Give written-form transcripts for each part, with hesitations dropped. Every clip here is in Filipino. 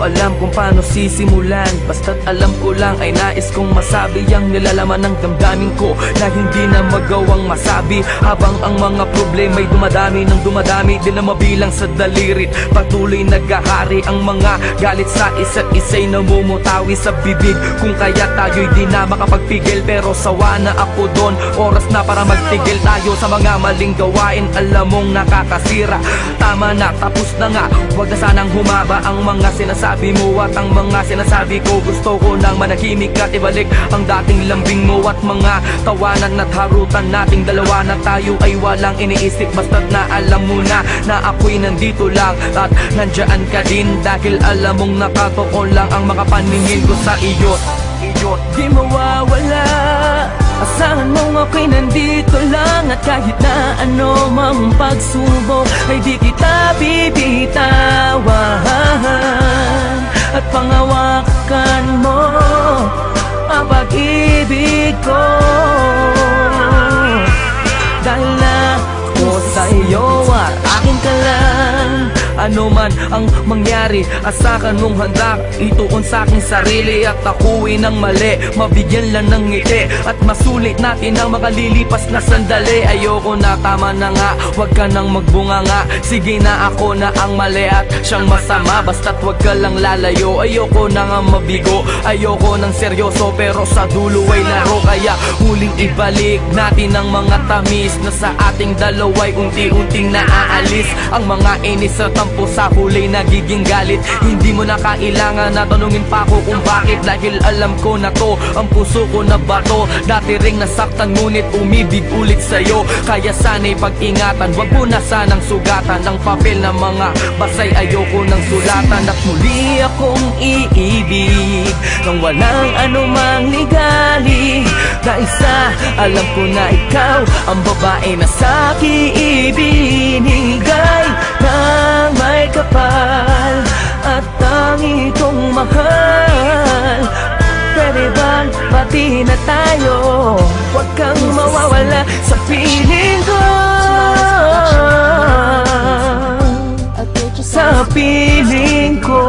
ko alam kung paano sisimulan, basta't alam ko lang ay nais kong masabi ang nilalaman ng damdamin ko na hindi na magawang masabi. Habang ang mga problema'y dumadami ng dumadami, di na mabilang sa dalirit. Patuloy naghahari ang mga galit sa isa't isa'y namumutawi sa bibig. Kung kaya tayo'y di na makapagpigil, pero sawa na ako doon. Oras na para magtigil tayo sa mga maling gawain. Alam mong nakakasira, tama na, tapos na nga. Huwag na sanang humaba ang mga sinasabi mo at ang mga sinasabi ko. Gusto ko nang manahimik at ibalik ang dating lambing mo at mga tawanan at harutan nating dalawa na tayo ay walang iniisip. Basta't na alam mo na ako'y nandito lang at nandyan ka din, dahil alam mong nakatoon lang ang mga paningin ko sa iyo. Di mawawala, asahan mong ako'y nandito lang, at kahit na ano mang pagsubok ay di kita bibitawan. At pangawakan mo ang pag-ibig ko, dahil na ako sa iyo at akin ka lang. Ano man ang mangyari, asahan mong handa ituon sa aking sarili at akuin ng mali, mabigyan lang ng ngiti at masulit natin ang makalilipas na sandali. Ayoko na, tama na nga, wag ka nang magbunga nga. Sige na, ako na ang mali at siyang masama, basta't wag ka lang lalayo. Ayoko na nga mabigo, ayoko ng seryoso, pero sa dulo ay laro. Kaya huling ibalik natin ang mga tamis na sa ating dalawa'y unti-unting naaalis. Ang mga inis at tampo sa huli nagiging galit. Hindi mo na kailangan na tanungin pa ako kung bakit, dahil alam ko na to, ang puso ko na bato. Dati ring nasaktan ngunit umibig ulit sa'yo, kaya sana'y pag-ingatan. Wag mo na sanang sugatan ng papel na mga basay, ayoko ng sulatan. At muli akong iibig nang walang anumang ligali, dahil sa alam ko na ikaw ang babae na sa'kin ibinigay ng may kapal at tangi kong mahal. Pwede bang pati na tayo? Huwag kang mawawala sa piling ko, sa piling ko,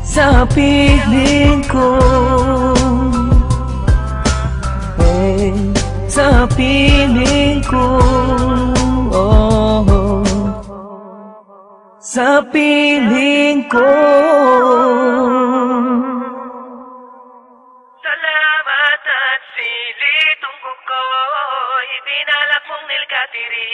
sa piling ko, sa piling ko, sa piling ko. Salamat at sili tungkol ko, ibinalak mong nilkatiri.